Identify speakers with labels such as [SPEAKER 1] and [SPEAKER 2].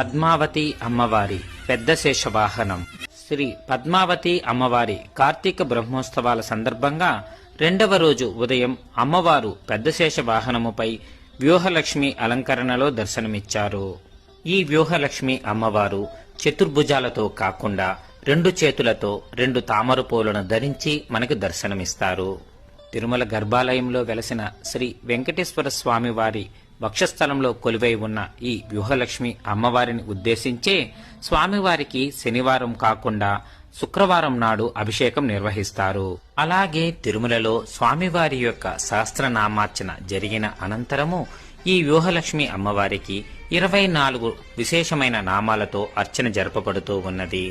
[SPEAKER 1] పద్మావతి అమ్మవారి పెద్ద శేషవాహనం. శ్రీ పద్మావతి అమ్మవారి కార్తీక బ్రహ్మోత్సవాల సందర్భంగా రెండవ రోజు ఉదయం అమ్మవారు పెద్ద శేషవాహనముపై వ్యూహలక్ష్మి అలంకరణలో దర్శనమిచ్చారు. ఈ వ్యూహలక్ష్మి అమ్మవారు చతుర్భుజాలతో కాకుండా 2 చేతులతో 2 తామర పూలను ధరించి మనకు దర్శనమిస్తారు. తిరుమల గర్భాలయంలో వెలసిన శ్రీ వెంకటేశ్వర స్వామి వారి వక్షస్థలంలో కొలువై ఉన్న ఈ వ్యూహలక్ష్మి అమ్మవారిని ఉద్దేశించే స్వామివారికి శనివారం కాకుండా శుక్రవారం నాడు అభిషేకం నిర్వహిస్తారు. అలాగే తిరుమలలో స్వామివారి యొక్క సహస్రనామార్చన జరిగిన అనంతరము ఈ వ్యూహలక్ష్మి అమ్మవారికి 24 విశేషమైన నామాలతో అర్చన జరపబడుతూ ఉన్నది.